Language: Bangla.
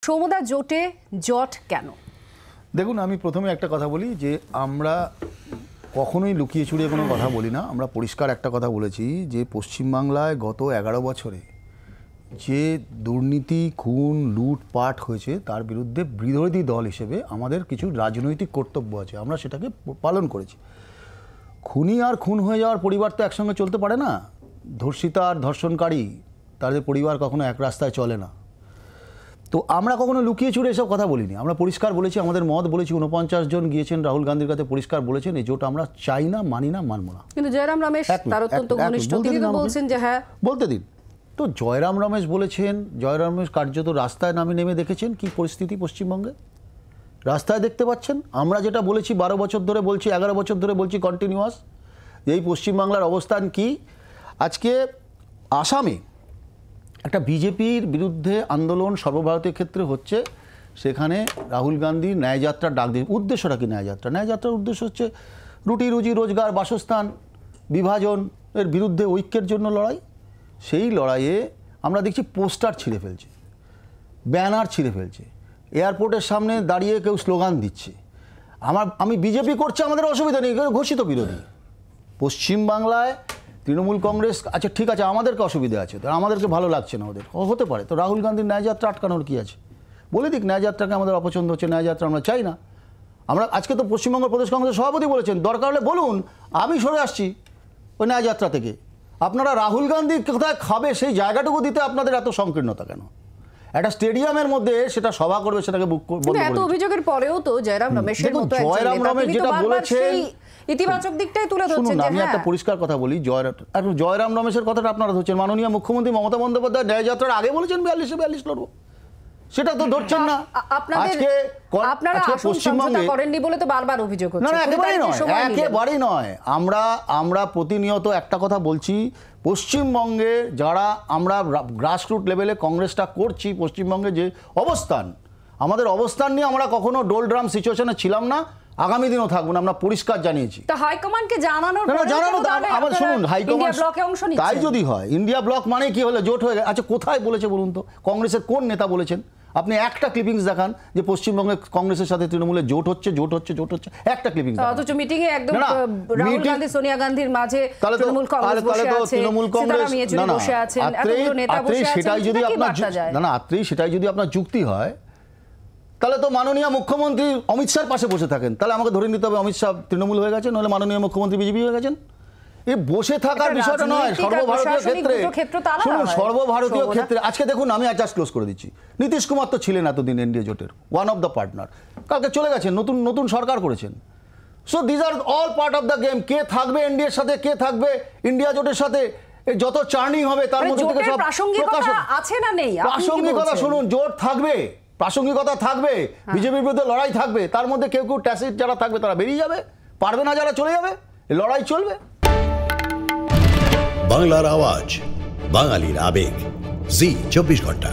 সৌমদা জোটে জট কেন? দেখুন, আমি প্রথমে একটা কথা বলি যে আমরা কখনোই লুকিয়ে চুরিয়ে কোনো কথা বলি না। আমরা পরিষ্কার একটা কথা বলেছি যে পশ্চিমবাংলায় গত 11 বছরে যে দুর্নীতি, খুন, লুটপাট হয়েছে তার বিরুদ্ধে বিরোধী দল হিসেবে আমাদের কিছু রাজনৈতিক কর্তব্য আছে, আমরা সেটাকে পালন করেছি। খুনি আর খুন হয়ে যাওয়ার পরিবার তো একসঙ্গে চলতে পারে না। ধর্ষিতা আর ধর্ষণকারী, তাদের পরিবার কখনো এক রাস্তায় চলে না। তো আমরা কখনো লুকিয়ে চুরে এসব কথা বলিনি। আমরা পরিষ্কার বলেছি, আমাদের মত বলেছি। 49 জন গিয়েছেন রাহুল গান্ধীর কাছে, পরিষ্কার বলেছেন এই জোট আমরা চাই না, মানি না, মানব না। কিন্তু জয়রাম রমেশ তার অত্যন্ত ঘনিষ্ঠ, তিনি তো বলছেন যে হ্যাঁ। বলতে দিন তো। জয়রাম রমেশ বলেছেন, জয়রাম রমেশ কার্যত রাস্তায় নেমে দেখেছেন কি পরিস্থিতি পশ্চিমবঙ্গে, রাস্তায় দেখতে পাচ্ছেন। আমরা যেটা বলেছি 12 বছর ধরে বলছি, 11 বছর ধরে বলছি কন্টিনিউয়াস, এই পশ্চিমবাংলার অবস্থান কি। আজকে আসামে একটা বিজেপির বিরুদ্ধে আন্দোলন সর্বভারতীয় ক্ষেত্রে হচ্ছে, সেখানে রাহুল গান্ধী ন্যায়যাত্রার ডাক দিয়ে। উদ্দেশ্যটা কি ন্যায়যাত্রা? ন্যায়যাত্রার উদ্দেশ্য হচ্ছে রুটি রুজি রোজগার, বাসস্থান, বিভাজন এর বিরুদ্ধে ঐক্যের জন্য লড়াই। সেই লড়াইয়ে আমরা দেখছি পোস্টার ছিঁড়ে ফেলছে, ব্যানার ছিঁড়ে ফেলছে, এয়ারপোর্টের সামনে দাঁড়িয়ে কেউ স্লোগান দিচ্ছে। আমি বিজেপি করছে, আমাদের অসুবিধা নেই, ঘোষিত বিরোধী। পশ্চিমবাংলায় তৃণমূল কংগ্রেস, আচ্ছা ঠিক আছে, আমাদেরকে অসুবিধা আছে, তো আমাদেরকে ভালো লাগছে না, ওদের হতে পারে। তো রাহুল গান্ধীর ন্যায়যাত্রা আটকানোর কী আছে? বলে দিক ন্যায়যাত্রাকে আমাদের অপছন্দ হচ্ছে, ন্যায়যাত্রা আমরা চাই না। আমরা আজকে তো পশ্চিমবঙ্গ প্রদেশ কংগ্রেসের সভাপতি বলেছেন, দরকার হলে বলুন আমি সরে আসছি ওই ন্যায়যাত্রা থেকে। আপনারা রাহুল গান্ধী কোথায় খাবে সেই জায়গাটুকু দিতে আপনাদের এত সংকীর্ণতা কেন? একটা স্টেডিয়ামের মধ্যে সেটা সভা করবে, সেটাকে বুক করবে। এত অভিযোগের পরেও তো জয়রাম রমেশের মতো জয়রাম রমেশ যেটা বলেছেন ইতিবাচক দিকটাই তুলে ধরছেন। আমি একটা পরিষ্কার কথা বলি, জয়রাম রমেশের কথাটা আপনারা ধরছেন। মাননীয় মুখ্যমন্ত্রী মমতা বন্দ্যোপাধ্যায় ন্যায়যাত্রার আগে বলেছেন 42 লড়বো, সেটা তো ধরছেন না। আজকে আপনারা পশ্চিমবঙ্গে করেননি বলে তো বারবার অভিযোগ হচ্ছে। না, একেবারেই নয়। আমরা প্রতিনিয়ত একটা কথা বলছি, পশ্চিমবঙ্গে যারা আমরা গ্রাসরুট লেভেলে কংগ্রেসটা করছি, পশ্চিমবঙ্গে যে অবস্থান, আমাদের অবস্থান নিয়ে আমরা কখনো ডোল ড্রাম সিচুয়েশনে ছিলাম না, আগামী দিনও থাকবো না, আমরা পরিষ্কার জানিয়েছি। হাইকমান্ডকে জানানো, আবার শুনুন, হাইকমান্ড তাই যদি হয়, ইন্ডিয়া ব্লক মানে কি হলো, জোট হয়ে গেছে। আচ্ছা কোথায় বলেছে বলুন তো? কংগ্রেসের কোন নেতা বলেছেন? আপনি একটা ক্লিপিংস দেখান যে পশ্চিমবঙ্গে কংগ্রেসের সাথে তৃণমূলের জোট হচ্ছে, একটা ক্লিপিংস। অথচ মিটিং এ একদম রাহুল গান্ধী সোনিয়া গান্ধীর মাঝে তৃণমূল কংগ্রেস বসে আছে, এতগুলো নেতা বসে আছে, সেটাই যদি আপনার সেটাই যদি আপনার যুক্তি হয়, তাহলে তো মাননীয় মুখ্যমন্ত্রী অমিত শাহর পাশে বসে থাকেন, তাহলে আমাকে ধরে নিতে হবে অমিত শাহ তৃণমূল হয়ে গেছেন, নাহলে মাননীয় মুখ্যমন্ত্রী বিজেপি হয়ে গেছেন। এই বসে থাকার বিষয়টা নয়, সর্বভারতীয় ক্ষেত্রে শুনুন, সর্বভারতীয় ক্ষেত্রে আজকে দেখুন, আমি জাস্ট ক্লোজ করে দিচ্ছি। নীতিশ কুমার তো ছিলেন এতদিন এনডিএ জোটের ওয়ান অফ দ্য পার্টনার, কালকে চলে গেছেন, নতুন সরকার করেছেন। So this are all part of the game. কে থাকবে এনডিএর সাথে, কে থাকবে ইন্ডিয়া জোটের সাথে, যত চার্নিং হবে তার মধ্যে থেকে সব প্রাসঙ্গিকতা আছে না নেই? প্রাসঙ্গিকতা শুনুন, জোট থাকবে, প্রাসঙ্গিকতা থাকবে, বিজেপির বিরুদ্ধে লড়াই থাকবে, তার মধ্যে কেউ ট্যাসিট যারা থাকবে তারা বেরিয়ে যাবে, পারবে না যারা চলে যাবে, লড়াই চলবে। বাংলার আওয়াজ, বাঙালির আবেগ, জি 24 ঘন্টা।